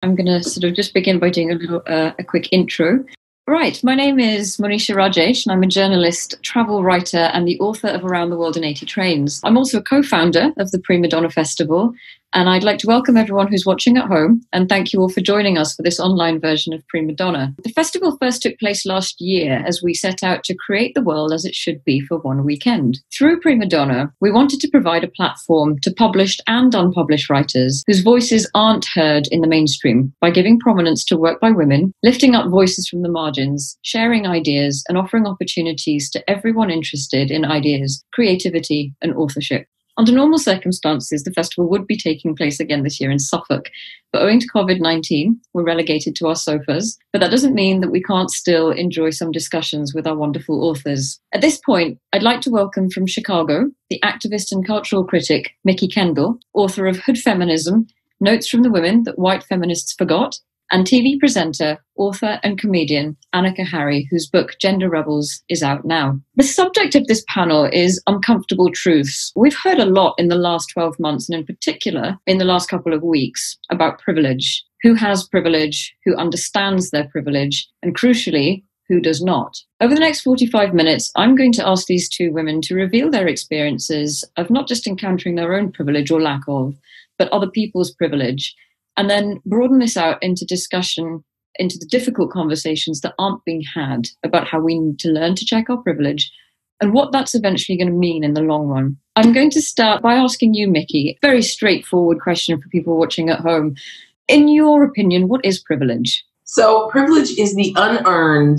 I'm going to sort of just begin by doing a quick intro. Right, my name is Monisha Rajesh, and I'm a journalist, travel writer, and the author of Around the World in 80 Trains. I'm also a co-founder of the Primadonna Festival, and I'd like to welcome everyone who's watching at home, and thank you all for joining us for this online version of Primadonna. The festival first took place last year as we set out to create the world as it should be for one weekend. Through Primadonna, we wanted to provide a platform to published and unpublished writers whose voices aren't heard in the mainstream by giving prominence to work by women, lifting up voices from the margins, sharing ideas, and offering opportunities to everyone interested in ideas, creativity, and authorship. Under normal circumstances, the festival would be taking place again this year in Suffolk, but owing to COVID-19, we're relegated to our sofas. But that doesn't mean that we can't still enjoy some discussions with our wonderful authors. At this point, I'd like to welcome from Chicago, the activist and cultural critic Mikki Kendall, author of Hood Feminism, Notes from the Women That White Feminists Forgot, and TV presenter, author and comedian Anneka Harry, whose book Gender Rebels is out now. The subject of this panel is uncomfortable truths. We've heard a lot in the last 12 months, and in particular in the last couple of weeks, about privilege. Who has privilege, who understands their privilege, and crucially, who does not. Over the next 45 minutes, I'm going to ask these two women to reveal their experiences of not just encountering their own privilege or lack of, but other people's privilege, and then broaden this out into discussion, into the difficult conversations that aren't being had about how we need to learn to check our privilege and what that's eventually going to mean in the long run. I'm going to start by asking you, Mikki, a very straightforward question for people watching at home. In your opinion, what is privilege? So privilege is the unearned,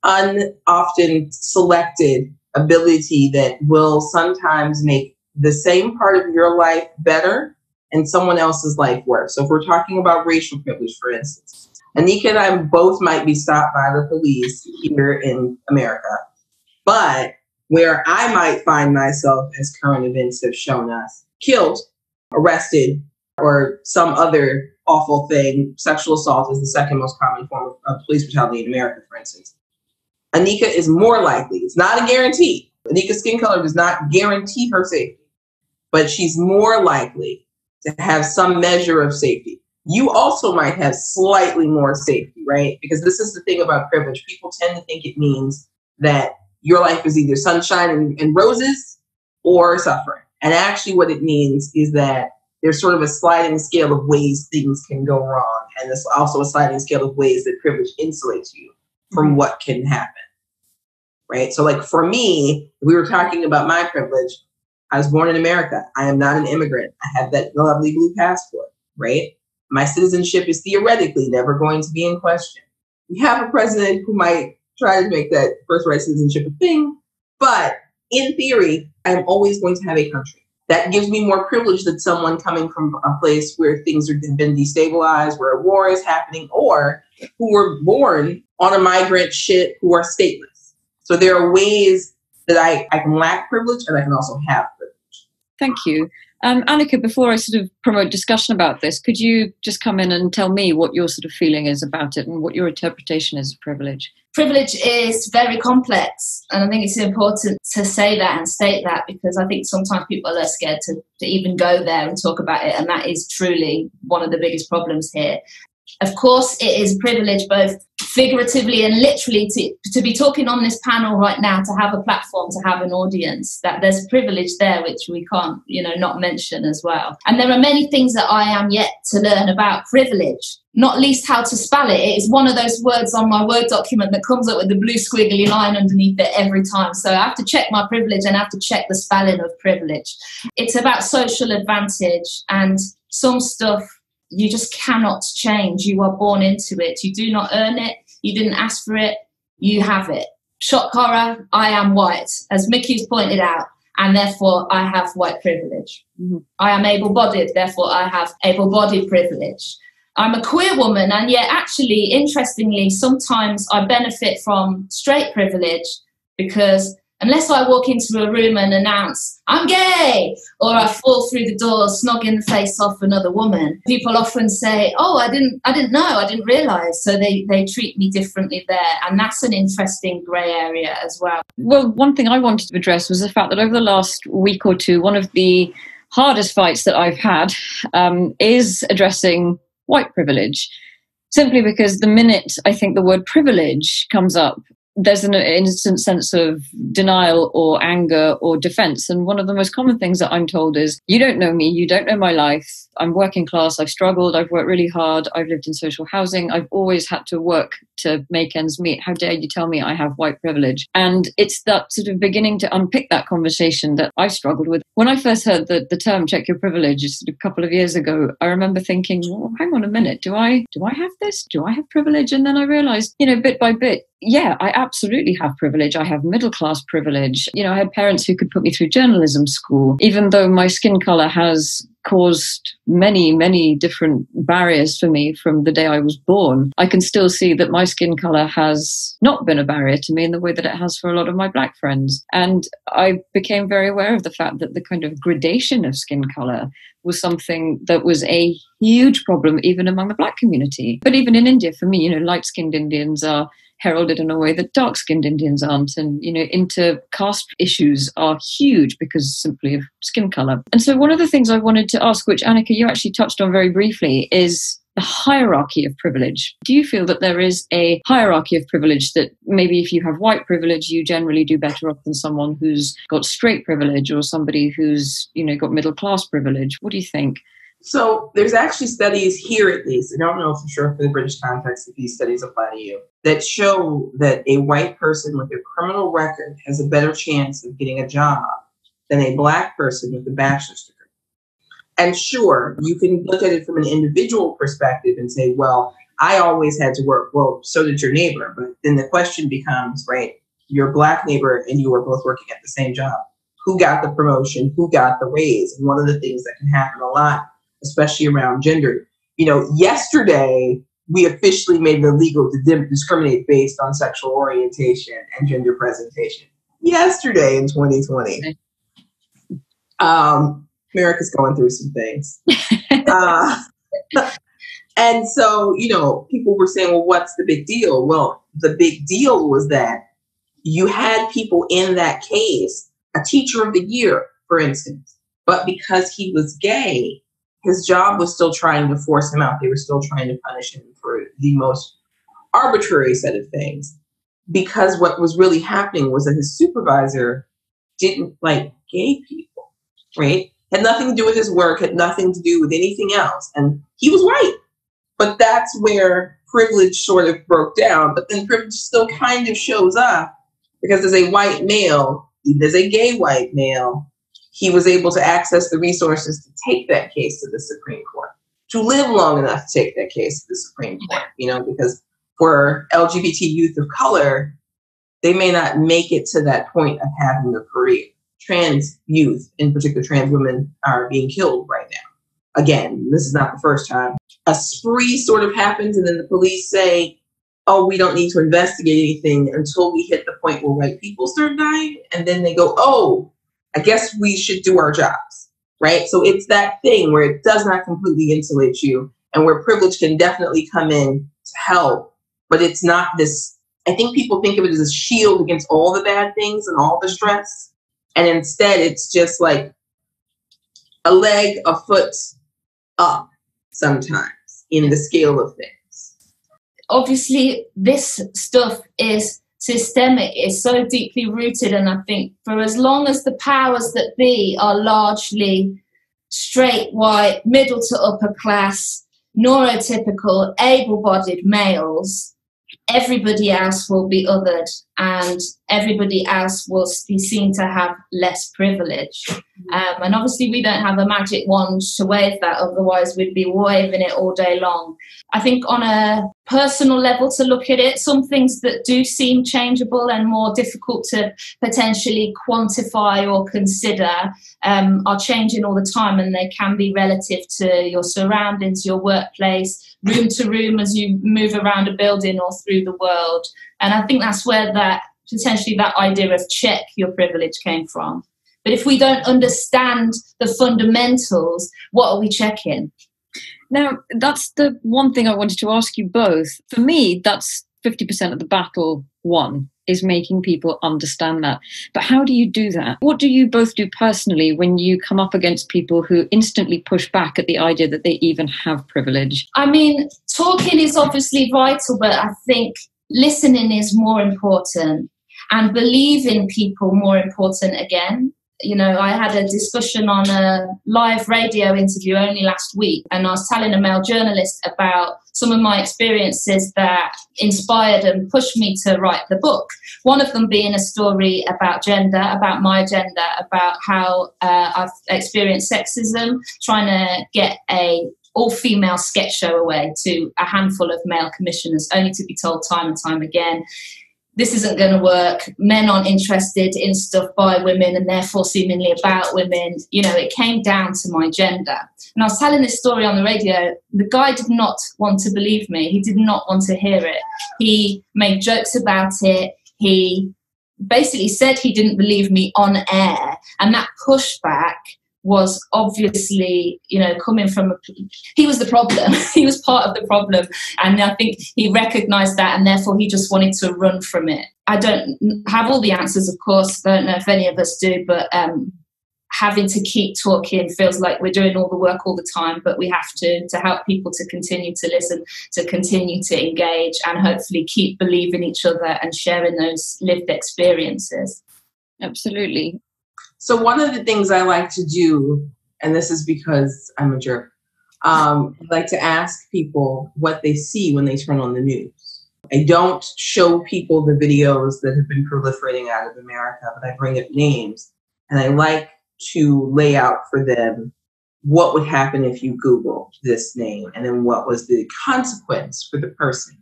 often selected ability that will sometimes make the same part of your life better and someone else's life worse. So if we're talking about racial privilege, for instance, Anneka and I both might be stopped by the police here in America, but where I might find myself, as current events have shown us, killed, arrested, or some other awful thing. Sexual assault is the second most common form of police brutality in America, for instance. Anneka is more likely, it's not a guarantee. Anneka's skin color does not guarantee her safety, but she's more likely to have some measure of safety. You also might have slightly more safety, right? Because this is the thing about privilege. People tend to think it means that your life is either sunshine and roses or suffering. And actually what it means is that there's sort of a sliding scale of ways things can go wrong. And there's also a sliding scale of ways that privilege insulates you from what can happen, right? So like for me, we were talking about my privilege. I was born in America. I am not an immigrant. I have that lovely blue passport, right? My citizenship is theoretically never going to be in question. We have a president who might try to make that birthright citizenship a thing, but in theory, I'm always going to have a country. That gives me more privilege than someone coming from a place where things have been destabilized, where a war is happening, or who were born on a migrant ship who are stateless. So there are ways that I can lack privilege and I can also have privilege. Thank you. Anneka, before I sort of promote discussion about this, could you just come in and tell me what your sort of feeling is about it and what your interpretation is of privilege? Privilege is very complex, and I think it's important to say that and state that, because I think sometimes people are scared to even go there and talk about it, and that is truly one of the biggest problems here. Of course, it is privilege both figuratively and literally to be talking on this panel right now, to have a platform, to have an audience, that there's privilege there which we can't, not mention as well. And there are many things that I am yet to learn about privilege, not least how to spell it. It is one of those words on my Word document that comes up with the blue squiggly line underneath it every time. So I have to check my privilege and I have to check the spelling of privilege. It's about social advantage, and some stuff you just cannot change. You are born into it. You do not earn it. You didn't ask for it. You have it. Shock horror, I am white, as Mikki's pointed out, and therefore I have white privilege. Mm-hmm. I am able-bodied, therefore I have able-bodied privilege. I'm a queer woman, and yet actually, interestingly, sometimes I benefit from straight privilege, because unless I walk into a room and announce, I'm gay, or I fall through the door, snogging the face off another woman, people often say, oh, I didn't know, I didn't realise. So they treat me differently there. And that's an interesting grey area as well. Well, one thing I wanted to address was the fact that over the last week or two, one of the hardest fights that I've had is addressing white privilege, simply because the minute I think the word privilege comes up, there's an instant sense of denial or anger or defense. And one of the most common things that I'm told is, you don't know me, you don't know my life. I'm working class, I've struggled, I've worked really hard, I've lived in social housing, I've always had to work to make ends meet. How dare you tell me I have white privilege? And it's that sort of beginning to unpick that conversation that I struggled with. When I first heard the term check your privilege just a couple of years ago, I remember thinking, well, hang on a minute, do I have this? Do I have privilege? And then I realized, bit by bit, yeah, I absolutely have privilege. I have middle class privilege. I had parents who could put me through journalism school, even though my skin color has caused many, many different barriers for me from the day I was born. I can still see that my skin color has not been a barrier to me in the way that it has for a lot of my Black friends. And I became very aware of the fact that the kind of gradation of skin color was something that was a huge problem even among the Black community. But even in India, for me, light-skinned Indians are heralded in a way that dark-skinned Indians aren't. And, inter-caste issues are huge because simply of skin color. And so one of the things I wanted to ask, which Anneka, you actually touched on very briefly, is the hierarchy of privilege. Do you feel that there is a hierarchy of privilege, that maybe if you have white privilege, you generally do better off than someone who's got straight privilege or somebody who's, got middle-class privilege? What do you think? So there's actually studies here, at least, I don't know for sure for the British context if these studies apply to you, that show that a white person with a criminal record has a better chance of getting a job than a Black person with a bachelor's degree. And sure, you can look at it from an individual perspective and say, well, I always had to work. Well, so did your neighbor. But then the question becomes, right, your Black neighbor and you are both working at the same job. Who got the promotion? Who got the raise? And one of the things that can happen a lot, especially around gender. Yesterday, we officially made it illegal to discriminate based on sexual orientation and gender presentation. Yesterday in 2020. America's going through some things. And so, people were saying, well, what's the big deal? Well, the big deal was that you had people in that case, a teacher of the year, for instance, but because he was gay, his job was still trying to force him out. They were still trying to punish him for the most arbitrary set of things. Because what was really happening was that his supervisor didn't like gay people, right? Had nothing to do with his work, had nothing to do with anything else. And he was white. But that's where privilege sort of broke down. But then privilege still kind of shows up because as a white male, even as a gay white male, he was able to access the resources to take that case to the Supreme Court, to live long enough to take that case to the Supreme Court, because for LGBT youth of color, they may not make it to that point of having a career. Trans youth, in particular trans women, are being killed right now. Again, this is not the first time. A spree sort of happens and then the police say, oh, we don't need to investigate anything until we hit the point where white people start dying. And then they go, oh, I guess we should do our jobs, right? So it's that thing where it does not completely insulate you and where privilege can definitely come in to help, but it's not this, I think people think of it as a shield against all the bad things and all the stress. And instead it's just like a leg, a foot up sometimes in the scale of things. Obviously, this stuff is systemic, is so deeply rooted, and I think for as long as the powers that be are largely straight, white, middle to upper class, neurotypical, able-bodied males, everybody else will be othered and everybody else will be seen to have less privilege. And obviously we don't have a magic wand to wave that, otherwise we'd be waving it all day long. I think on a personal level to look at it, some things that do seem changeable and more difficult to potentially quantify or consider are changing all the time, and they can be relative to your surroundings, your workplace, room to room as you move around a building or through the world. And I think that's where that potentially that idea of check your privilege came from. But if we don't understand the fundamentals, what are we checking? Now, that's the one thing I wanted to ask you both. For me, that's 50% of the battle won. is making people understand that. But how do you do that? What do you both do personally when you come up against people who instantly push back at the idea that they even have privilege? I mean, talking is obviously vital, but I think listening is more important, and believing people more important again. You know, I had a discussion on a live radio interview only last week, and I was telling a male journalist about some of my experiences that inspired and pushed me to write the book. One of them being a story about gender, about my gender, about how I've experienced sexism, trying to get a all-female sketch show away to a handful of male commissioners, only to be told time and time again, this isn't going to work. Men aren't interested in stuff by women and therefore seemingly about women. You know, it came down to my gender. And I was telling this story on the radio. The guy did not want to believe me. He did not want to hear it. He made jokes about it. He basically said he didn't believe me on air. And that pushback was obviously, you know, coming from he was the problem. He was part of the problem. And I think he recognized that, and therefore he just wanted to run from it. I don't have all the answers, of course. I don't know if any of us do, but having to keep talking feels like we're doing all the work all the time, but we have to help people to continue to listen, to continue to engage, and hopefully keep believing each other and sharing those lived experiences. Absolutely. So one of the things I like to do, and this is because I'm a jerk, I like to ask people what they see when they turn on the news. I don't show people the videos that have been proliferating out of America, but I bring up names, and I like to lay out for them what would happen if you Google this name, and then what was the consequence for the person.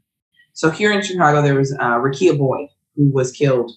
So here in Chicago, there was Rakia Boyd, who was killed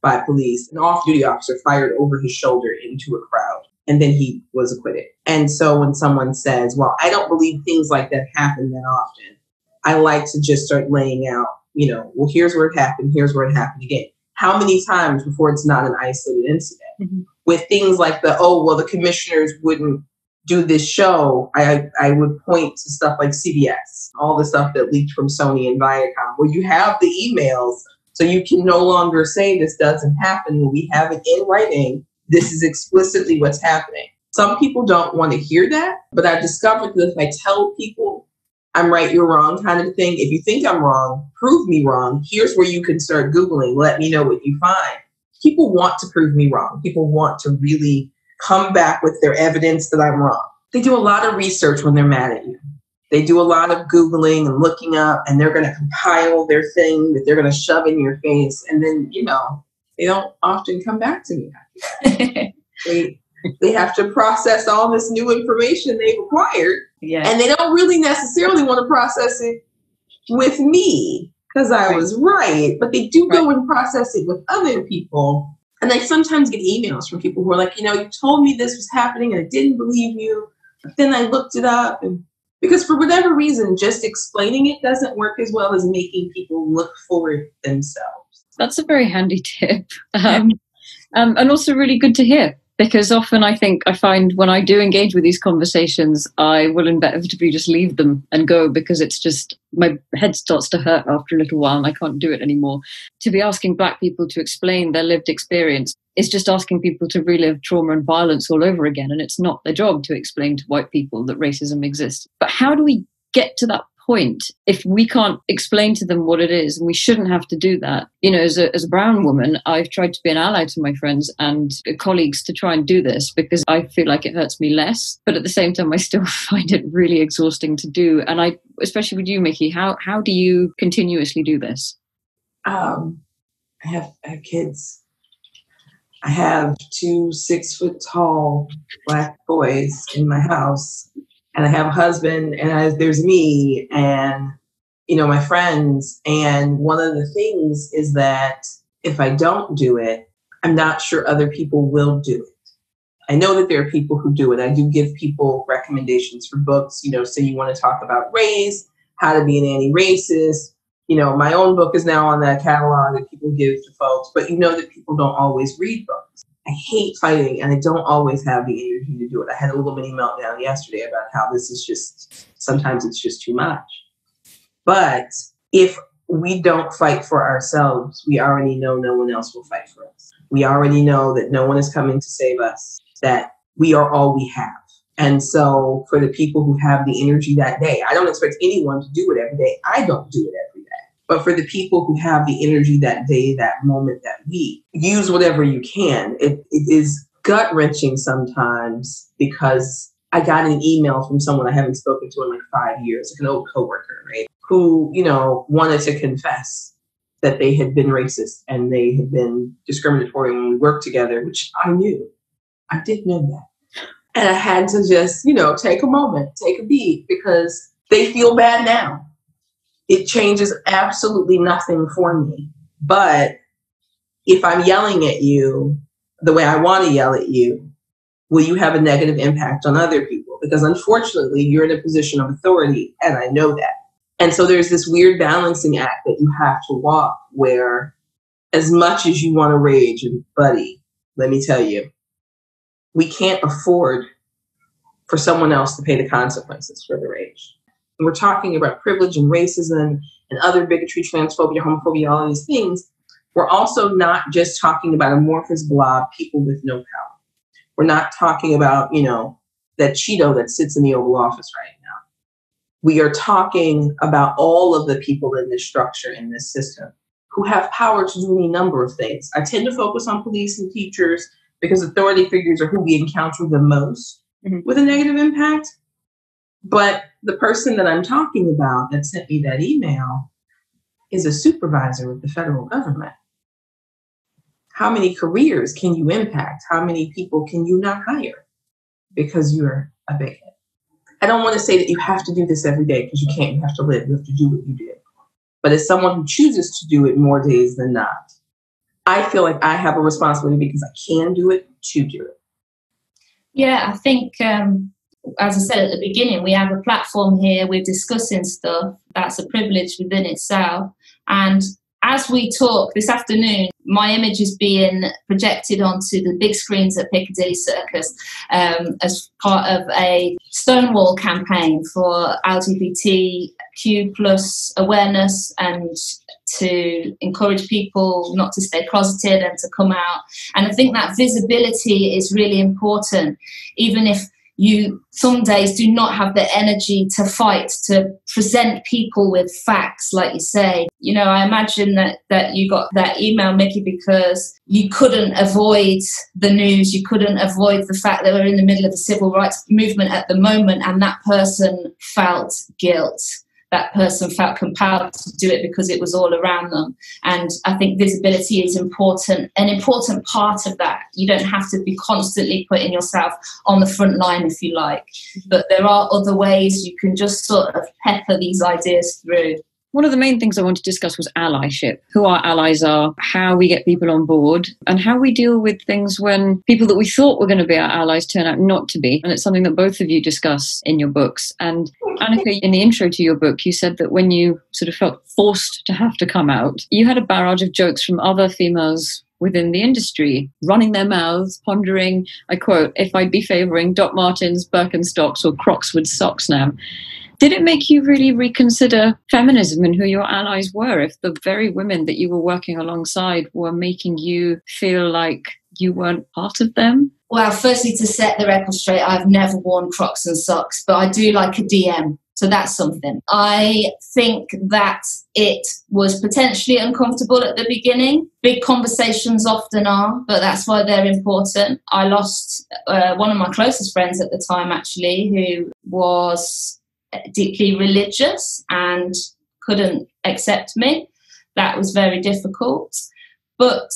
by police. An off-duty officer fired over his shoulder into a crowd, and then he was acquitted. And so when someone says, well, I don't believe things like that happen that often, I like to just start laying out, you know, well, here's where it happened, here's where it happened again. How many times before it's not an isolated incident? Mm-hmm. With things like the commissioners wouldn't do this show, I would point to stuff like CBS, all the stuff that leaked from Sony and Viacom, where you have the emails. So you can no longer say this doesn't happen when we have it in writing. This is explicitly what's happening. Some people don't want to hear that, but I've discovered that if I tell people I'm right, you're wrong kind of thing, if you think I'm wrong, prove me wrong. Here's where you can start Googling. Let me know what you find. People want to prove me wrong. People want to really come back with their evidence that I'm wrong. They do a lot of research when they're mad at you. They do a lot of Googling and looking up, and they're going to compile their thing that they're going to shove in your face. And then, you know, they don't often come back to me. They have to process all this new information they've acquired. Yeah. And they don't really necessarily want to process it with me because I was right. But they do go and process it with other people. And I sometimes get emails from people who are like, you know, you told me this was happening and I didn't believe you. But then I looked it up, and because for whatever reason, just explaining it doesn't work as well as making people look for it themselves. That's a very handy tip. And also really good to hear, because often I find when I do engage with these conversations, I will inevitably just leave them and go, because it's just, my head starts to hurt after a little while and I can't do it anymore. To be asking Black people to explain their lived experience is just asking people to relive trauma and violence all over again. And it's not their job to explain to white people that racism exists. But how do we get to that point if we can't explain to them what it is? And we shouldn't have to do that. You know, as a brown woman, I've tried to be an ally to my friends and colleagues to try and do this, because I feel like it hurts me less. But at the same time, I still find it really exhausting to do. And I, especially with you, Mikki, how do you continuously do this? I have kids. I have 2 6-foot-tall Black boys in my house, and I have a husband, and there's me, and, you know, my friends. And one of the things is that if I don't do it, I'm not sure other people will do it. I know that there are people who do it. I do give people recommendations for books, you know, say you want to talk about race, how to be an anti-racist. You know, my own book is now on that catalog that people give to folks, but you know that people don't always read books. I hate fighting, and I don't always have the energy to do it. I had a little mini meltdown yesterday about how this is just, sometimes it's just too much. But if we don't fight for ourselves. We already know no one else will fight for us. We already know that no one is coming to save us, that we are all we have. And so for the people who have the energy that day, I don't expect anyone to do it every day. I don't do it every day. But for the people who have the energy that day, that moment, that week, use whatever you can. It is gut-wrenching sometimes because I got an email from someone I haven't spoken to in like 5 years, like an old coworker, right? Who, wanted to confess that they had been racist and they had been discriminatory when we worked together, which I knew. I did know that. And I had to just, take a moment, take a beat, because they feel bad now. It changes absolutely nothing for me. But if I'm yelling at you the way I want to yell at you, will you have a negative impact on other people? Because unfortunately, you're in a position of authority, and I know that. And so there's this weird balancing act that you have to walk where as much as you want to rage, and buddy, let me tell you, we can't afford for someone else to pay the consequences for the rage. And we're talking about privilege and racism and other bigotry, transphobia, homophobia, all these things. We're also not just talking about amorphous blob, people with no power. We're not talking about, that Cheeto that sits in the Oval Office right now. We are talking about all of the people in this structure, in this system, who have power to do any number of things. I tend to focus on police and teachers because authority figures are who we encounter the most with a negative impact. But the person that I'm talking about that sent me that email is a supervisor with the federal government. How many careers can you impact? How many people can you not hire because you're a bigot? I don't want to say that you have to do this every day, because you can't. You have to live. You have to do what you did. But as someone who chooses to do it more days than not, I feel like I have a responsibility, because I can do it, to do it. Yeah, I think, as I said at the beginning, we have a platform here. We're discussing stuff. That's a privilege within itself. And as we talk this afternoon, my image is being projected onto the big screens at Piccadilly Circus as part of a Stonewall campaign for LGBTQ plus awareness and to encourage people not to stay closeted and to come out. And I think that visibility is really important, even if you some days do not have the energy to fight, to present people with facts, like you say. I imagine that you got that email, Mikki, because you couldn't avoid the news. You couldn't avoid the fact that we're in the middle of a civil rights movement at the moment, and that person felt guilt. That person felt compelled to do it because it was all around them. And I think visibility is important, an important part of that. You don't have to be constantly putting yourself on the front line, if you like. But there are other ways you can just sort of pepper these ideas through. One of the main things I wanted to discuss was allyship, who our allies are, how we get people on board, and how we deal with things when people that we thought were going to be our allies turn out not to be. And it's something that both of you discuss in your books. And Anneka, in the intro to your book, you said that when you sort of felt forced to have to come out, you had a barrage of jokes from other females within the industry, running their mouths, pondering, I quote, "if I'd be favouring Doc Martens, Birkenstocks or Crocs with socks now." Did it make you really reconsider feminism and who your allies were, if the very women that you were working alongside were making you feel like you weren't part of them? Well, firstly, to set the record straight, I've never worn Crocs and socks, but I do like a DM. So that's something. I think that it was potentially uncomfortable at the beginning. Big conversations often are, but that's why they're important. I lost one of my closest friends at the time, actually, who was deeply religious and couldn't accept me. That was very difficult. But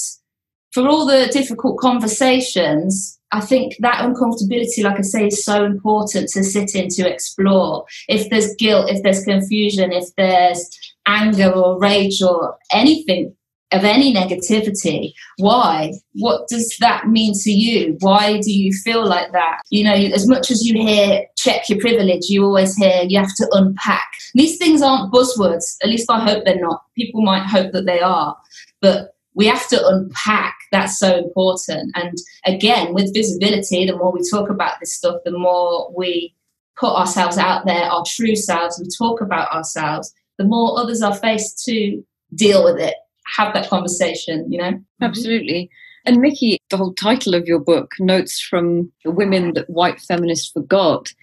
for all the difficult conversations, I think that uncomfortability, like I say, is so important to sit in, to explore. If there's guilt, if there's confusion, if there's anger or rage or anything of any negativity, why? What does that mean to you? Why do you feel like that? As much as you hear check your privilege, you always hear you have to unpack. These things aren't buzzwords, at least I hope they're not. People might hope that they are, but we have to unpack. That's so important. And again, with visibility, the more we talk about this stuff, the more we put ourselves out there, our true selves, we talk about ourselves, the more others are faced to deal with it, have that conversation, you know? Absolutely. And Mikki, the whole title of your book, Notes from the Women That White Feminists Forgot.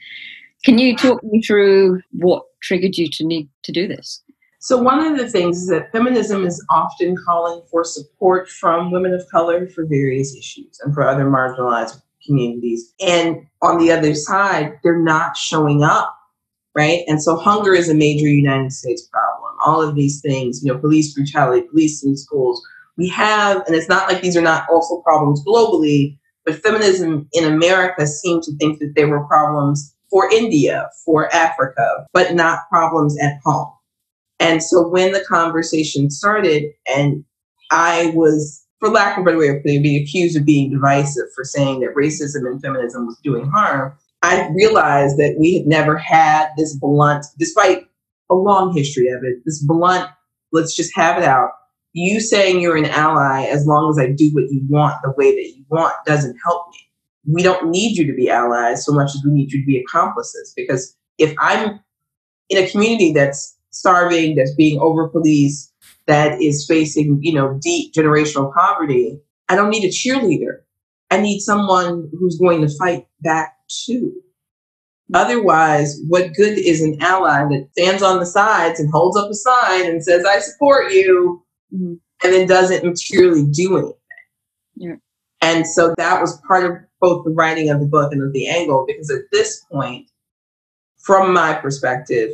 Can you talk me through what triggered you to need to do this? So one of the things is that feminism is often calling for support from women of color for various issues and for other marginalized communities. And on the other side, they're not showing up, right? And so hunger is a major United States problem. All of these things, you know, police brutality, police in schools, we have, and it's not like these are not also problems globally, but feminism in America seemed to think that there were problems for India, for Africa, but not problems at home. And so when the conversation started, and I was, for lack of a better way of putting it, being accused of being divisive for saying that racism and feminism was doing harm, I realized that we had never had this blunt, despite a long history of it, this blunt, let's just have it out. You saying you're an ally as long as I do what you want the way that you want doesn't help me. We don't need you to be allies so much as we need you to be accomplices. Because if I'm in a community that's starving, that's being over-policed, that is facing, you know, deep generational poverty, I don't need a cheerleader. I need someone who's going to fight back too. Otherwise, what good is an ally that stands on the sides and holds up a sign and says, I support you, and then doesn't materially do anything? Yeah. And so that was part of both the writing of the book and of the angle, because at this point, from my perspective,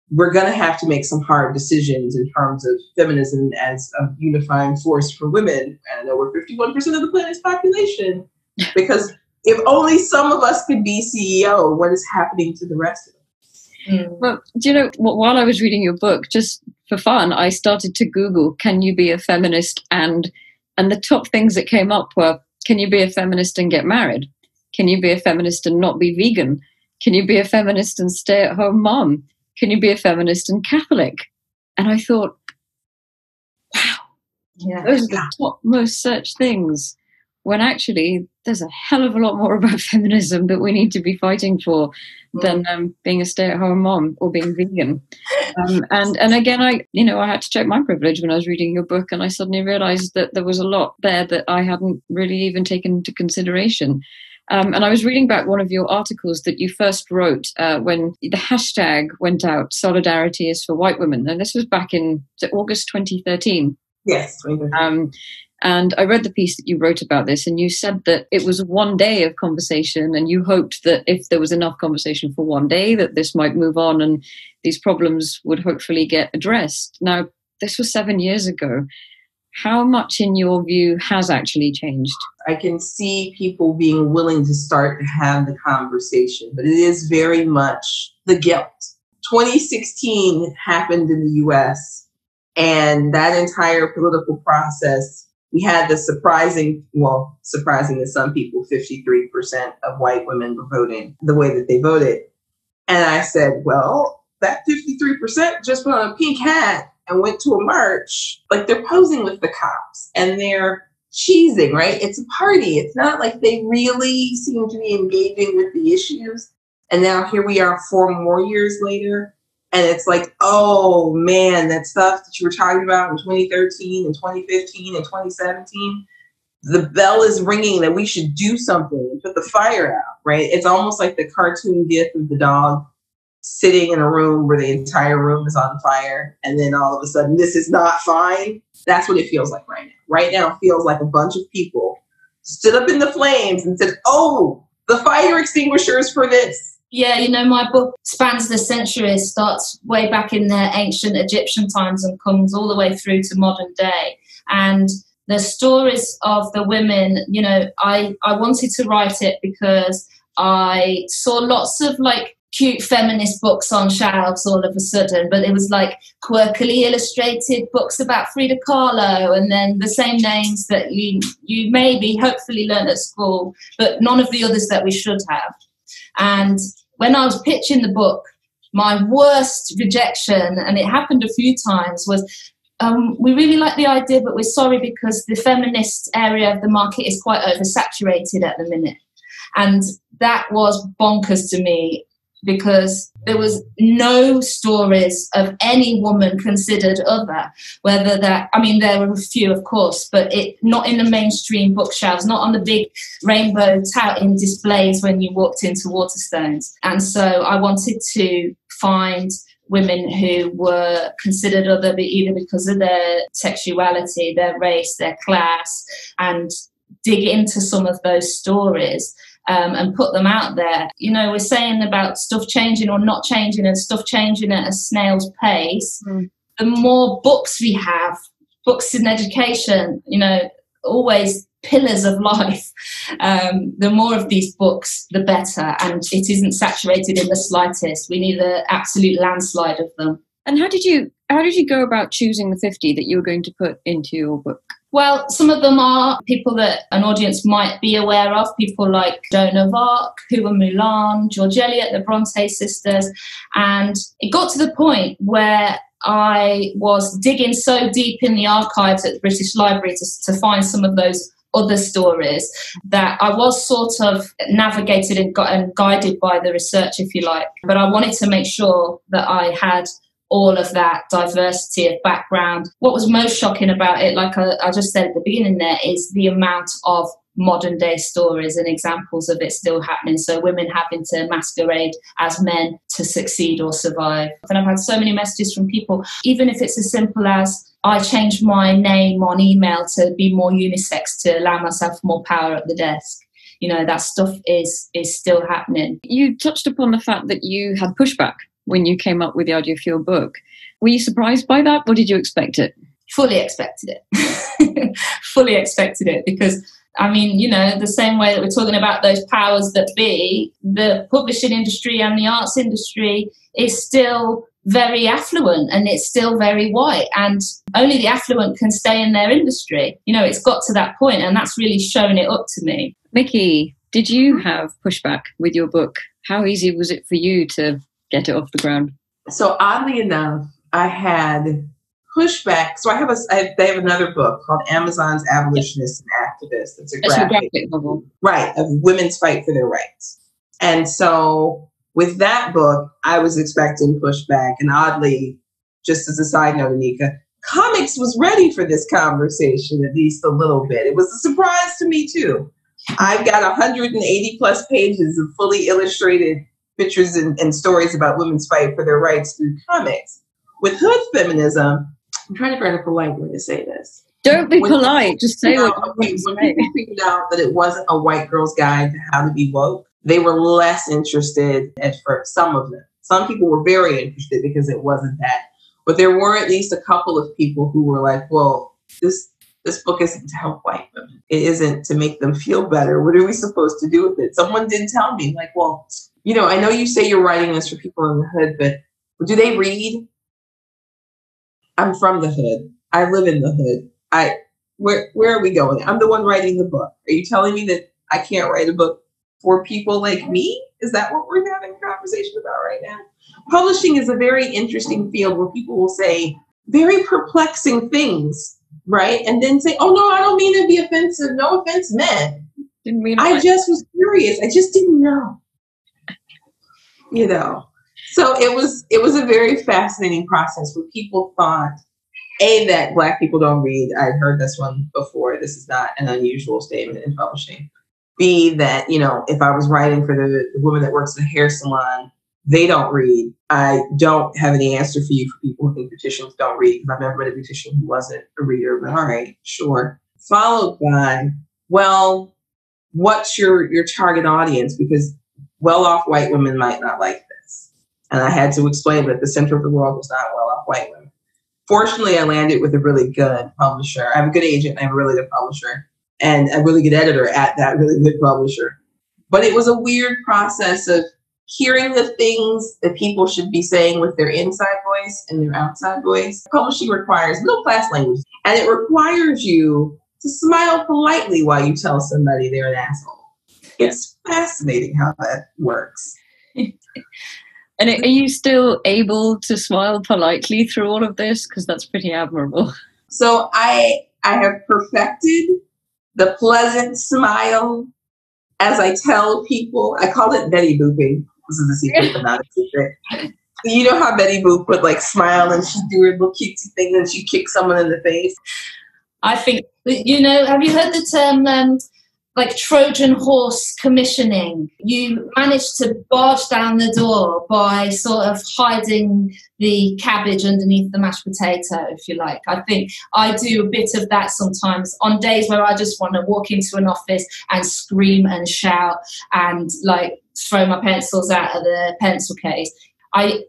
we're going to have to make some hard decisions in terms of feminism as a unifying force for women. And I know we're 51% of the planet's population, because if only some of us could be CEO, what is happening to the rest of us? Well, do you know, while I was reading your book, just for fun, I started to Google, can you be a feminist? And the top things that came up were, can you be a feminist and get married? Can you be a feminist and not be vegan? Can you be a feminist and stay at home mom? Can you be a feminist and Catholic? And I thought, wow, those are the top most searched things, when actually there's a hell of a lot more about feminism that we need to be fighting for than being a stay-at-home mom or being vegan. And again, I had to check my privilege when I was reading your book, and I suddenly realized that there was a lot there that I hadn't really even taken into consideration. And I was reading back one of your articles that you first wrote when the hashtag went out, Solidarity is for White Women. And this was back in August 2013. Yes. And I read the piece that you wrote about this, and you said that it was one day of conversation, and you hoped that if there was enough conversation for one day, that this might move on and these problems would hopefully get addressed. Now, this was 7 years ago. How much, in your view, has actually changed? I can see people being willing to start to have the conversation, but it is very much the guilt. 2016 happened in the US, and that entire political process, we had the surprising to some people, 53% of white women were voting the way that they voted. And I said, well, that 53% just put on a pink hat and went to a march. Like, they're posing with the cops and they're cheesing, right? It's a party. It's not like they really seem to be engaging with the issues. And now here we are 4 more years later. And it's like, oh man, that stuff that you were talking about in 2013 and 2015 and 2017, the bell is ringing that we should do something and put the fire out, right? It's almost like the cartoon gif of the dog sitting in a room where the entire room is on fire. And then all of a sudden, this is not fine. That's what it feels like right now. Right now, it feels like a bunch of people stood up in the flames and said, oh, the fire extinguishers for this. Yeah, you know, my book spans the centuries, starts way back in the ancient Egyptian times and comes all the way through to modern day. And the stories of the women, you know, I wanted to write it because I saw lots of like cute feminist books on shelves all of a sudden, but it was like quirkily illustrated books about Frida Kahlo, and then the same names that you maybe hopefully learned at school, but none of the others that we should have. And when I was pitching the book, my worst rejection, and it happened a few times, was we really like the idea, but we're sorry because the feminist area of the market is quite oversaturated at the minute. And that was bonkers to me. because there was no stories of any woman considered other, whether that, I mean, there were a few, of course, but not in the mainstream bookshelves, not on the big rainbow touting displays when you walked into Waterstones. And so I wanted to find women who were considered other either because of their sexuality, their race, their class, and dig into some of those stories and put them out there. You know, we're saying about stuff changing or not changing and stuff changing at a snail's pace. The more books we have, books in education, you know, always pillars of life, the more of these books, the better. And it isn't saturated in the slightest. We need an absolute landslide of them. And how did you go about choosing the 50 that you were going to put into your book? Well, some of them are people that an audience might be aware of, people like Joan of Arc, who were Mulan, George Eliot, the Bronte sisters. And it got to the point where I was digging so deep in the archives at the British Library to find some of those other stories that I was sort of navigated and guided by the research, if you like. But I wanted to make sure that I had all of that diversity of background. What was most shocking about it, like I just said at the beginning there, is the amount of modern day stories and examples of it still happening. So women having to masquerade as men to succeed or survive. And I've had so many messages from people, even if it's as simple as, I changed my name on email to be more unisex to allow myself more power at the desk. You know, that stuff is still happening. You touched upon the fact that you had pushback when you came up with the idea for your book. Were you surprised by that, or did you expect it? Fully expected it. Fully expected it, because, I mean, you know, the same way that we're talking about those powers that be, the publishing industry and the arts industry is still very affluent and it's still very white, and only the affluent can stay in their industry. You know, it's got to that point, and that's really shown it up to me. Mikki, did you have pushback with your book? How easy was it for you to get it off the ground? So oddly enough, I had pushback. So they have another book called Amazon's Abolitionists and Activists. It's a graphic novel. Right, of women's fight for their rights. And so with that book, I was expecting pushback. And oddly, just as a side note, Anneka, comics was ready for this conversation, at least a little bit. It was a surprise to me too. I've got 180 plus pages of fully illustrated pictures and stories about women's fight for their rights through comics. With Hood Feminism, I'm trying to find a polite way to say this. Don't be polite, just say what you want to say. When people figured out that it wasn't a white girl's guide to how to be woke, they were less interested at first, some of them. Some people were very interested because it wasn't that. But there were at least a couple of people who were like, well, this book isn't to help white women. It isn't to make them feel better. What are we supposed to do with it? Someone did tell me, like, well, you know, I know you say you're writing this for people in the hood, but do they read? I'm from the hood. I live in the hood. Where are we going? I'm the one writing the book. Are you telling me that I can't write a book for people like me? Is that what we're having a conversation about right now? Publishing is a very interesting field where people will say very perplexing things, right? And then say, oh, no, I don't mean to be offensive. No offense meant. Didn't mean I just was curious. I just didn't know. You know, so it was a very fascinating process where people thought, A, that Black people don't read. I'd heard this one before. This is not an unusual statement in publishing. B, that, you know, if I was writing for the woman that works at a hair salon, they don't read. I don't have any answer for you for people who think beauticians don't read, because I've never met a beautician who wasn't a reader, but all right, sure. Followed by, well, what's your target audience? Because well-off white women might not like this. And I had to explain that the center of the world was not well-off white women. Fortunately, I landed with a really good publisher. I have a good agent. I have a really good publisher and a really good editor at that really good publisher. But it was a weird process of hearing the things that people should be saying with their inside voice and their outside voice. Publishing requires middle class language, and it requires you to smile politely while you tell somebody they're an asshole. It's fascinating how that works. And are you still able to smile politely through all of this? Because that's pretty admirable. So I have perfected the pleasant smile as I tell people. I call it Betty booping. This is a secret, but not a secret. You know how Betty Boop would like smile and she'd do her little cutesy thing and she'd kick someone in the face? I think, you know, have you heard the term like Trojan horse commissioning? You manage to barge down the door by sort of hiding the cabbage underneath the mashed potato, if you like. I think I do a bit of that sometimes on days where I just want to walk into an office and scream and shout and like throw my pencils out of the pencil case. I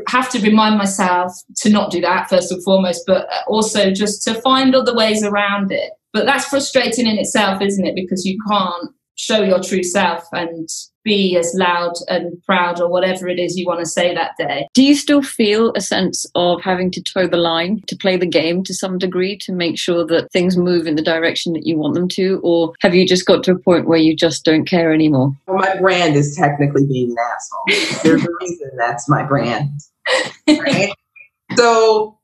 have to remind myself to not do that first and foremost, but also just to find other ways around it. But that's frustrating in itself, isn't it? Because you can't show your true self and be as loud and proud or whatever it is you want to say that day. Do you still feel a sense of having to toe the line, to play the game to some degree, to make sure that things move in the direction that you want them to? Or have you just got to a point where you just don't care anymore? Well, my brand is technically being an asshole. There's a reason that's my brand. Right? So,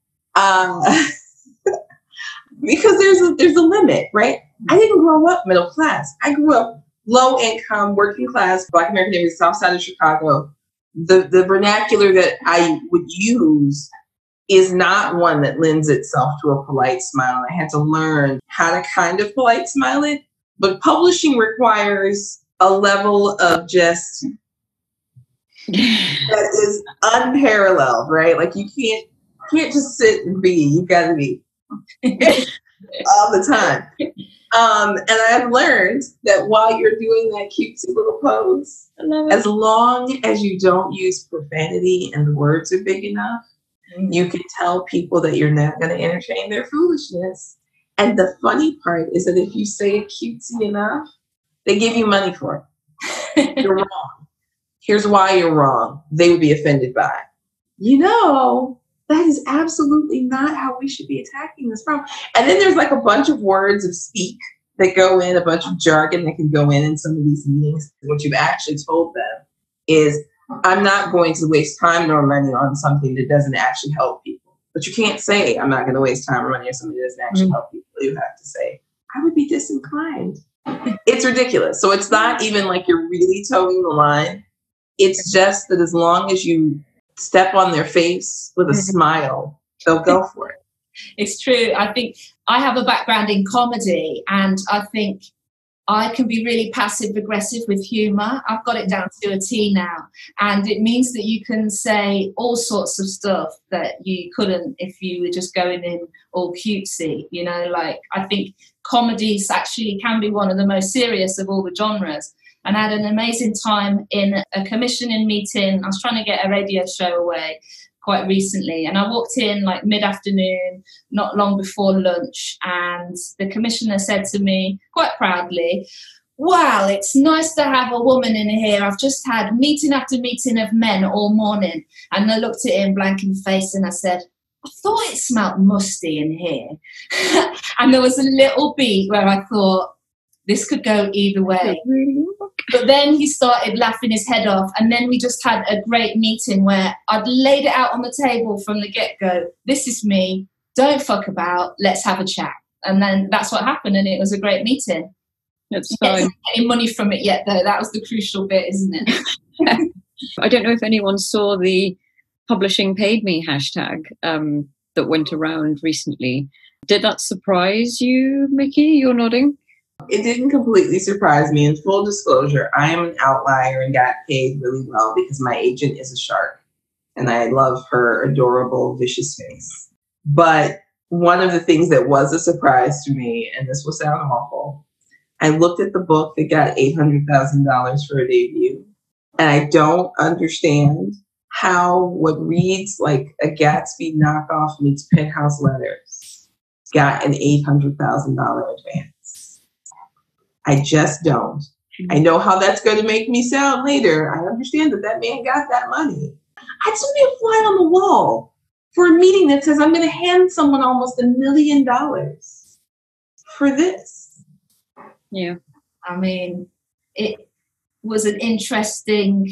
because there's a limit, right? I didn't grow up middle class. I grew up low income, working class, Black American neighborhood, South Side of Chicago. The vernacular that I would use is not one that lends itself to a polite smile. I had to learn how to kind of polite smile it. But publishing requires a level of just that is unparalleled, right? Like you can't just sit and be. You got to be all the time. And I've learned that while you're doing that cutesy little pose, as long as you don't use profanity and the words are big enough, you can tell people that you're not going to entertain their foolishness. And the funny part is that if you say it cutesy enough, they give you money for it. You're wrong. Here's why you're wrong. They would be offended by it. You know, that is absolutely not how we should be attacking this problem. And then there's like a bunch of words of speak that go in, a bunch of jargon that can go in some of these meetings. What you've actually told them is, I'm not going to waste time nor money on something that doesn't actually help people. But you can't say, I'm not going to waste time or money on something that doesn't actually help people. You have to say, I would be disinclined. It's ridiculous. So it's not even like you're really towing the line. It's just that as long as you step on their face with a smile, they'll go for it. It's true. I think I have a background in comedy, and I think I can be really passive aggressive with humour. I've got it down to a T now. And it means that you can say all sorts of stuff that you couldn't if you were just going in all cutesy. You know, like I think comedies actually can be one of the most serious of all the genres. And I had an amazing time in a commissioning meeting. I was trying to get a radio show away quite recently. And I walked in like mid-afternoon, not long before lunch. And the commissioner said to me quite proudly, wow, it's nice to have a woman in here. I've just had meeting after meeting of men all morning. And I looked at him blank in the face and I said, I thought it smelled musty in here. And there was a little beat where I thought, this could go either way. But then he started laughing his head off. And then we just had a great meeting where I'd laid it out on the table from the get-go. This is me. Don't fuck about. Let's have a chat. And then that's what happened. And it was a great meeting. That's fine. Not getting money from it yet, though. That was the crucial bit, isn't it? I don't know if anyone saw the publishing paid me hashtag that went around recently. Did that surprise you, Mikki? You're nodding. It didn't completely surprise me. In full disclosure, I am an outlier and got paid really well because my agent is a shark and I love her adorable, vicious face. But one of the things that was a surprise to me, and this will sound awful, I looked at the book that got $800,000 for a debut, and I don't understand how what reads like a Gatsby knockoff meets Penthouse Letters got an $800,000 advance. I just don't. I know how that's going to make me sound later. I understand that man got that money. I just need a fly on the wall for a meeting that says I'm going to hand someone almost $1 million for this. Yeah. I mean, it was an interesting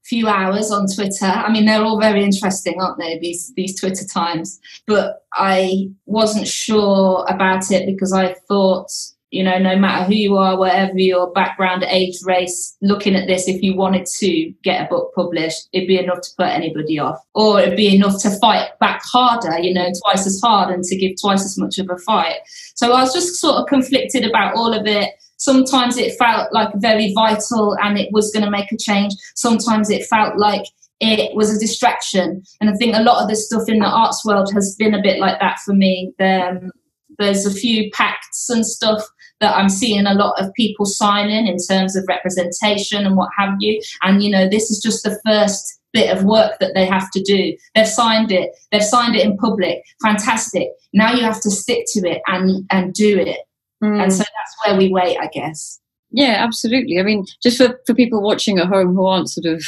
few hours on Twitter. I mean, they're all very interesting, aren't they, these Twitter times? But I wasn't sure about it because I thought you know, no matter who you are, whatever your background, age, race, looking at this, if you wanted to get a book published, it'd be enough to put anybody off. Or it'd be enough to fight back harder, you know, twice as hard and to give twice as much of a fight. So I was just sort of conflicted about all of it. Sometimes it felt like very vital and it was going to make a change. Sometimes it felt like it was a distraction. And I think a lot of the stuff in the arts world has been a bit like that for me. There's a few pacts and stuff that I'm seeing a lot of people signing in terms of representation and what have you. And, you know, this is just the first bit of work that they have to do. They've signed it. They've signed it in public. Fantastic. Now you have to stick to it and do it. And so that's where we wait, I guess. Yeah, absolutely. I mean, just for people watching at home who aren't sort of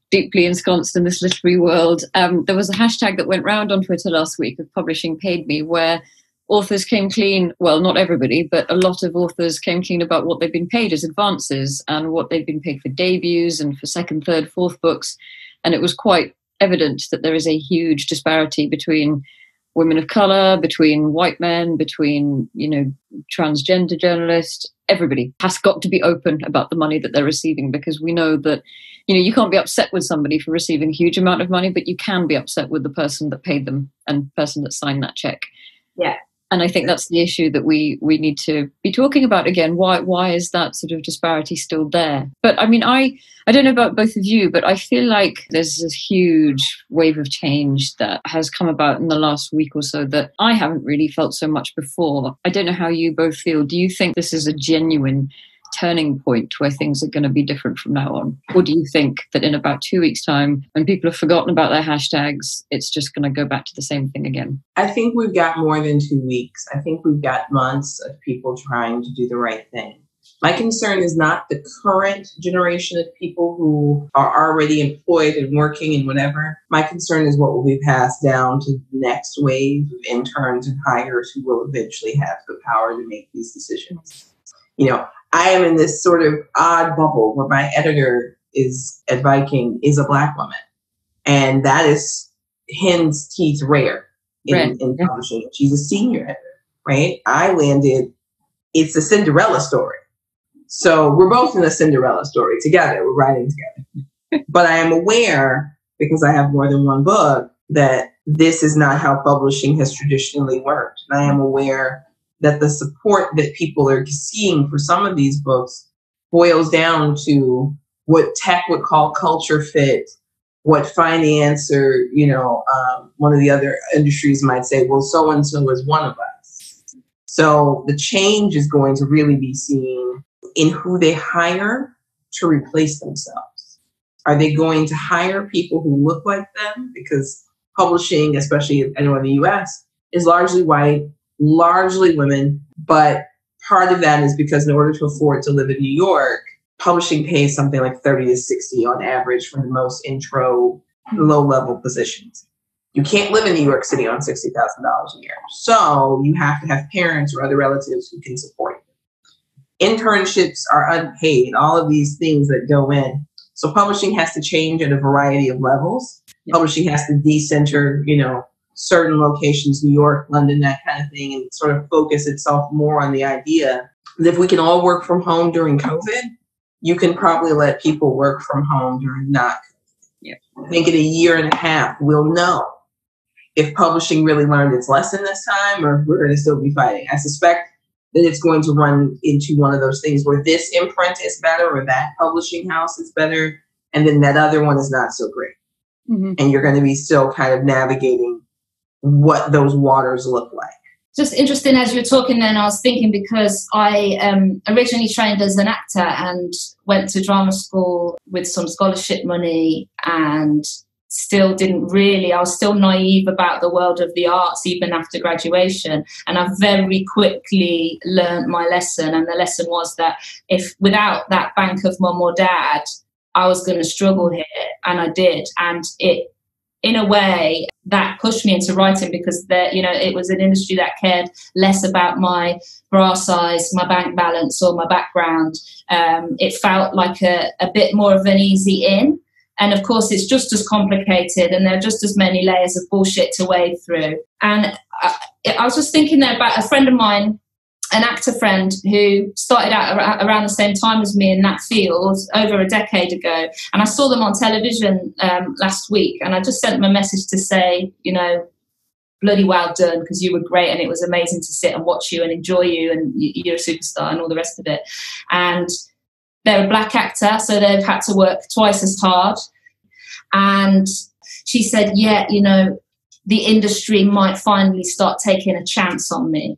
deeply ensconced in this literary world, there was a hashtag that went round on Twitter last week of Publishing Paid Me, where authors came clean, well, not everybody, but a lot of authors came clean about what they've been paid as advances and what they've been paid for debuts and for second, third, fourth books. And it was quite evident that there is a huge disparity between women of colour, between white men, between, you know, transgender journalists. Everybody has got to be open about the money that they're receiving, because we know that, you know, you can't be upset with somebody for receiving a huge amount of money, but you can be upset with the person that paid them and the person that signed that check. Yeah. And I think that's the issue that we need to be talking about again. Why is that sort of disparity still there? But I mean, I don't know about both of you, but I feel like there's this huge wave of change that has come about in the last week or so that I haven't really felt so much before. I don't know how you both feel. Do you think this is a genuine turning point where things are going to be different from now on? Or do you think that in about 2 weeks' time, when people have forgotten about their hashtags, it's just going to go back to the same thing again? I think we've got more than 2 weeks. I think we've got months of people trying to do the right thing. My concern is not the current generation of people who are already employed and working and whatever. My concern is what will be passed down to the next wave of interns and hires who will eventually have the power to make these decisions. You know, I am in this sort of odd bubble where my editor at Viking is a Black woman. And that is hen's teeth rare in publishing. She's a senior editor, right? I landed, it's a Cinderella story. So we're both in a Cinderella story together. We're writing together. But I am aware, because I have more than one book, that this is not how publishing has traditionally worked. And I am aware that the support that people are seeing for some of these books boils down to what tech would call culture fit, what finance or, you know, one of the other industries might say, well, so-and-so is one of us. So the change is going to really be seen in who they hire to replace themselves. Are they going to hire people who look like them? Because publishing, especially in the US, is largely white, largely women, but part of that is because in order to afford to live in New York, publishing pays something like 30 to 60 on average for the most intro, low-level positions. You can't live in New York City on $60,000 a year. So you have to have parents or other relatives who can support you. Internships are unpaid, all of these things that go in. So publishing has to change at a variety of levels. Yeah. Publishing has to decenter, you know, certain locations, New York, London, that kind of thing, and sort of focus itself more on the idea that if we can all work from home during COVID, you can probably let people work from home during not COVID. Yeah. I think in a year and a half, we'll know if publishing really learned its lesson this time or if we're going to still be fighting. I suspect that it's going to run into one of those things where this imprint is better or that publishing house is better, and then that other one is not so great. Mm-hmm. And you're going to be still kind of navigating what those waters look like. Just interesting, as you were talking then, I was thinking, because I originally trained as an actor and went to drama school with some scholarship money and still didn't really, I was still naive about the world of the arts even after graduation. And I very quickly learned my lesson. And the lesson was that if without that bank of mum or dad, I was going to struggle here. And I did. And it, in a way, that pushed me into writing, because it was an industry that cared less about my bra size, my bank balance, or my background. It felt like a bit more of an easy in. And of course, it's just as complicated, and there are just as many layers of bullshit to wade through. And I was just thinking there about a friend of mine an actor friend who started out around the same time as me in that field over a decade ago. And I saw them on television last week, and I just sent them a message to say, you know, bloody well done, because you were great and it was amazing to sit and watch you and enjoy you, and you're a superstar and all the rest of it. And they're a black actor, so they've had to work twice as hard. And she said, yeah, you know, the industry might finally start taking a chance on me.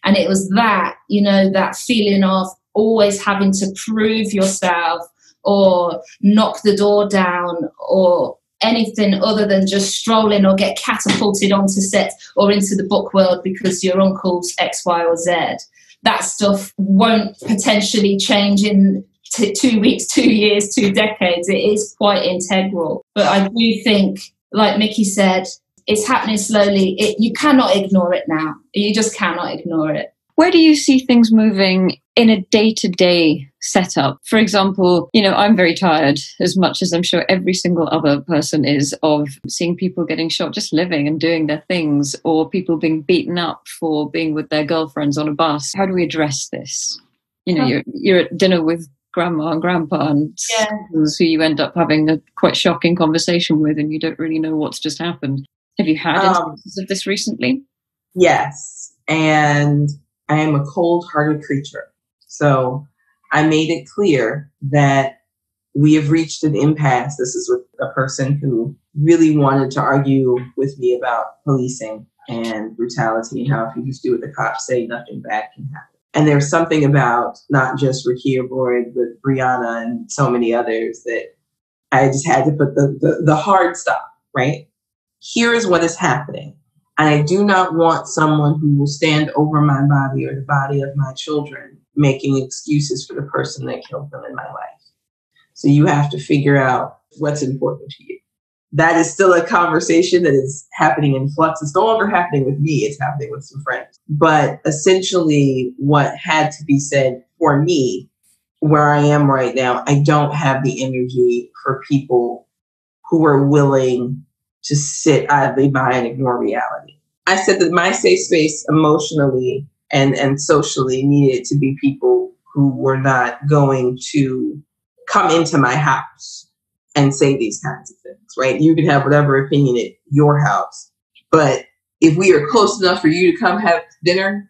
And it was that, you know, that feeling of always having to prove yourself or knock the door down or anything other than just strolling or get catapulted onto set or into the book world because your uncle's X, Y, or Z. That stuff won't potentially change in 2 weeks, 2 years, 2 decades. It is quite integral. But I do think, like Mikki said, it's happening slowly. You cannot ignore it now. You just cannot ignore it. Where do you see things moving in a day-to-day setup? For example, you know, I'm very tired, as much as I'm sure every single other person is, of seeing people getting shot just living and doing their things, or people being beaten up for being with their girlfriends on a bus. How do we address this? You know, you're at dinner with grandma and grandpa and who you end up having a quite shocking conversation with, and you don't really know what's just happened. Have you had instances of this recently? Yes. And I am a cold-hearted creature. So I made it clear that we have reached an impasse. This is with a person who really wanted to argue with me about policing and brutality and how if you just do what the cops say, nothing bad can happen. And there's something about not just Rakia Boyd, but Brianna and so many others that I just had to put the hard stop, right? Here is what is happening. And I do not want someone who will stand over my body or the body of my children making excuses for the person that killed them in my life. So you have to figure out what's important to you. That is still a conversation that is happening in flux. It's no longer happening with me. It's happening with some friends. But essentially what had to be said for me, where I am right now, I don't have the energy for people who are willing to sit idly by and ignore reality. I said that my safe space emotionally and socially needed to be people who were not going to come into my house and say these kinds of things, right? You can have whatever opinion at your house, but if we are close enough for you to come have dinner,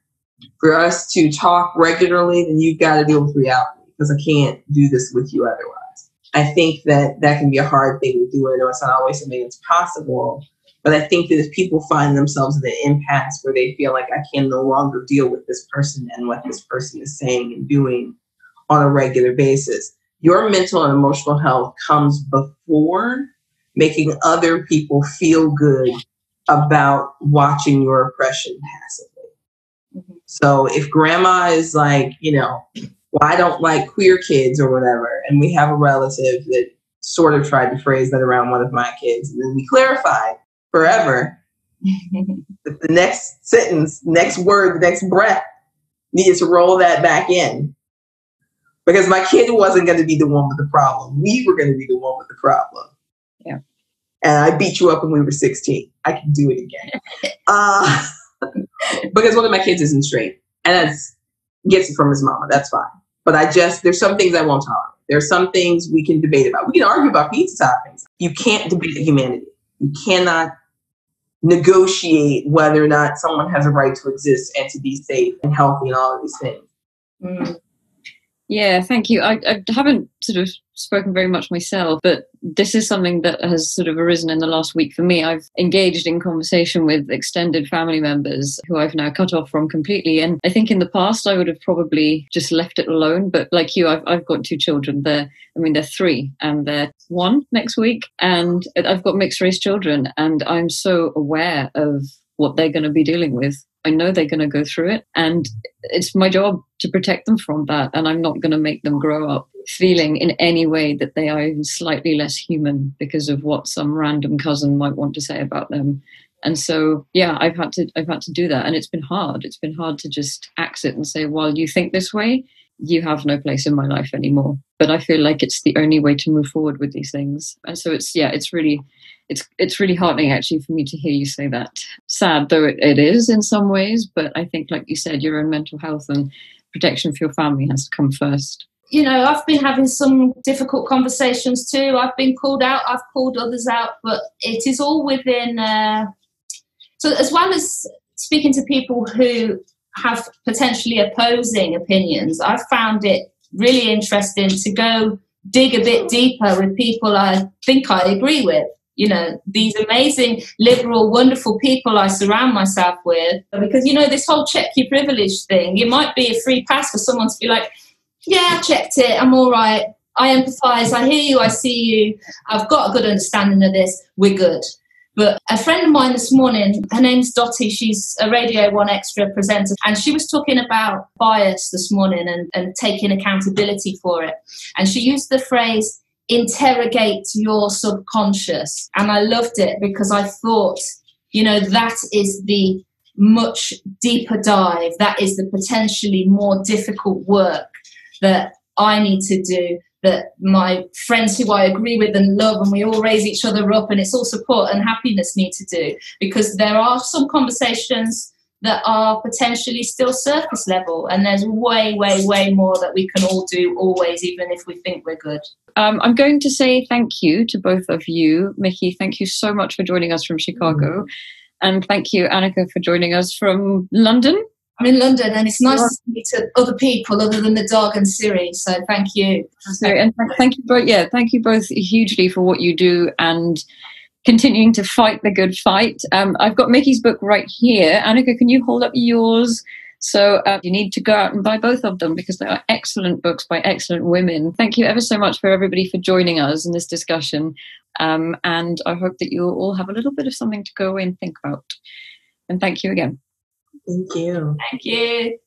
for us to talk regularly, then you've got to deal with reality, because I can't do this with you otherwise. I think that can be a hard thing to do. I know it's not always something that's possible, but I think that if people find themselves in an impasse where they feel like I can no longer deal with this person and what this person is saying and doing on a regular basis, your mental and emotional health comes before making other people feel good about watching your oppression passively. Mm-hmm. So if grandma is like, you know, well, I don't like queer kids or whatever, and we have a relative that sort of tried to phrase that around one of my kids, and then we clarified forever that the next sentence, next word, the next breath needed to roll that back in. Because my kid wasn't going to be the one with the problem. We were going to be the one with the problem. Yeah. And I beat you up when we were 16. I can do it again. Because one of my kids isn't straight. And that's gets it from his mama. That's fine. But there's some things I won't tolerate. There's some things we can debate about. We can argue about pizza toppings. You can't debate humanity. You cannot negotiate whether or not someone has a right to exist and to be safe and healthy and all of these things. Mm. Yeah, thank you. I haven't sort of spoken very much myself, but this is something that has sort of arisen in the last week for me. I've engaged in conversation with extended family members who I've now cut off from completely. And I think in the past I would have probably just left it alone. But like you, I've got 2 children. They're 3 and they're 1 next week. And I've got mixed race children, and I'm so aware of what they're going to be dealing with. I know they're going to go through it, and it's my job to protect them from that. And I'm not going to make them grow up feeling in any way that they are even slightly less human because of what some random cousin might want to say about them. And so, yeah, I've had to do that. And it's been hard. It's been hard to just axe it and say, well, you think this way, you have no place in my life anymore. But I feel like it's the only way to move forward with these things. And so it's it's really heartening actually for me to hear you say that. Sad though it is in some ways, but I think, like you said, your own mental health and protection for your family has to come first. You know, I've been having some difficult conversations too. I've been called out, I've called others out, but it is all within. So as well as speaking to people who have potentially opposing opinions, I've found it really interesting to go dig a bit deeper with people I think I agree with. You know, these amazing, liberal, wonderful people I surround myself with. Because, you know, this whole check your privilege thing, it might be a free pass for someone to be like, yeah, I checked it, I'm all right, I empathise, I hear you, I see you, I've got a good understanding of this, we're good. But a friend of mine this morning, her name's Dottie, she's a Radio 1 Extra presenter, and she was talking about bias this morning and taking accountability for it. And she used the phrase, interrogate your subconscious. And I loved it because I thought, you know, that is the much deeper dive, that is the potentially more difficult work that I need to do, that my friends who I agree with and love, and we all raise each other up, and it's all support and happiness need to do, because there are some conversations that are potentially still surface level, and there's way, way, way more that we can all do always, even if we think we're good. I'm going to say thank you to both of you. Mikki, thank you so much for joining us from Chicago. And thank you, Anneka, for joining us from London. I'm in London, and it's nice to speak to other people other than the dog and Siri. So thank you. And thank you both. Yeah, thank you both hugely for what you do and continuing to fight the good fight. I've got Mikki's book right here. Anneka, can you hold up yours? So you need to go out and buy both of them because they are excellent books by excellent women. Thank you ever so much for everybody for joining us in this discussion. And I hope that you'll all have a little bit of something to go away and think about. And thank you again. Thank you. Thank you.